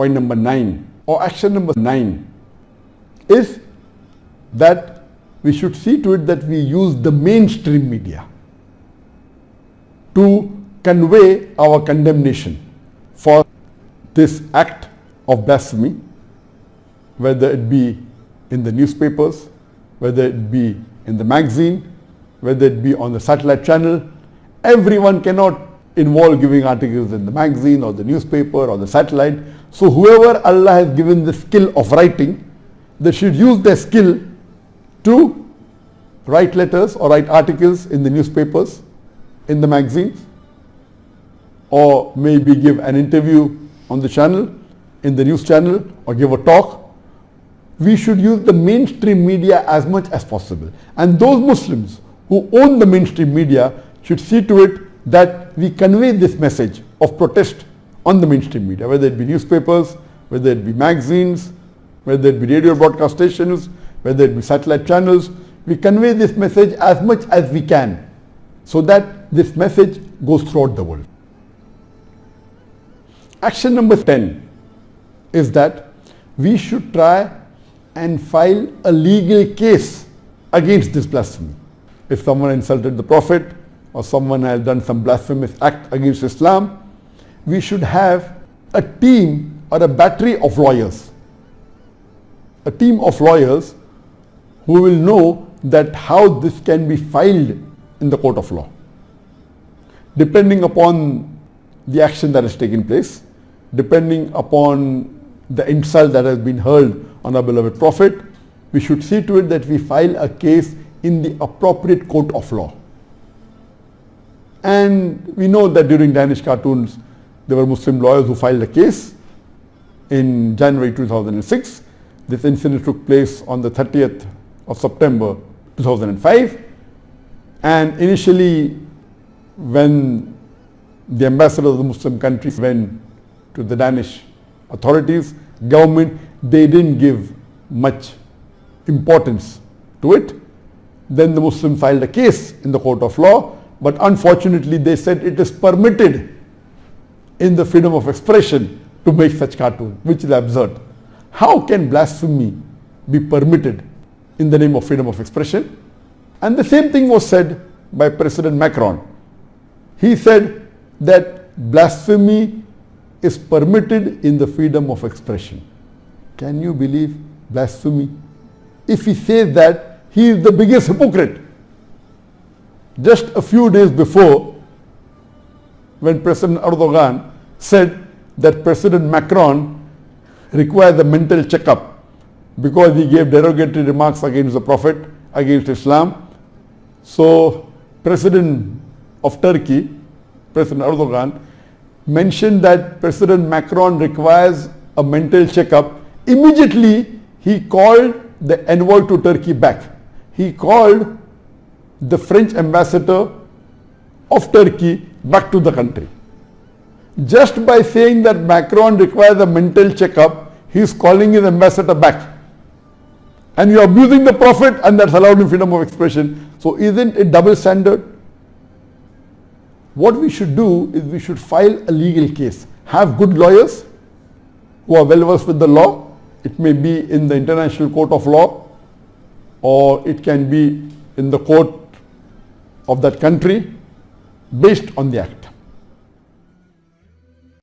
point number 9 or action number 9 is that we should see to it that we use the mainstream media to convey our condemnation for this act of blasphemy, whether it be in the newspapers, whether it be in the magazine, whether it be on the satellite channel. Everyone cannot involve giving articles in the magazine or the newspaper or the satellite. So whoever Allah has given the skill of writing, they should use their skill to write letters or write articles in the newspapers, in the magazines, or maybe give an interview on the channel, in the news channel, or give a talk. We should use the mainstream media as much as possible. And those Muslims who own the mainstream media should see to it that we convey this message of protest on the mainstream media, whether it be newspapers, whether it be magazines, whether it be radio broadcast stations, whether it be satellite channels. We convey this message as much as we can so that this message goes throughout the world. Action number 10 is that we should try and file a legal case against this blasphemy. If someone insulted the Prophet or someone has done some blasphemous act against Islam, we should have a team or a battery of lawyers. A team of lawyers who will know that how this can be filed in the court of law. Depending upon the action that has taken place, depending upon the insult that has been hurled on our beloved Prophet, we should see to it that we file a case in the appropriate court of law. And we know that during Danish cartoons, there were Muslim lawyers who filed a case in January 2006. This incident took place on the 30th of September 2005. And initially, when the ambassador of the Muslim countries went to the Danish authorities, government, they didn't give much importance to it. Then the Muslims filed a case in the court of law, but unfortunately they said it is permitted in the freedom of expression to make such cartoons, which is absurd. How can blasphemy be permitted in the name of freedom of expression? And the same thing was said by President Macron. He said that blasphemy is permitted in the freedom of expression. Can you believe blasphemy? If he says that, he is the biggest hypocrite. Just a few days before, when President Erdogan said that President Macron requires a mental checkup because he gave derogatory remarks against the Prophet, against Islam. So President of Turkey, President Erdogan, mentioned that President Macron requires a mental checkup. Immediately he called the envoy to Turkey back. He called the French ambassador of Turkey back to the country. Just by saying that Macron requires a mental checkup, he is calling his ambassador back. And you are abusing the Prophet, and that's allowed in freedom of expression. So isn't it double standard? What we should do is we should file a legal case. Have good lawyers who are well versed with the law. It may be in the International Court of Law, or it can be in the court of that country based on the act.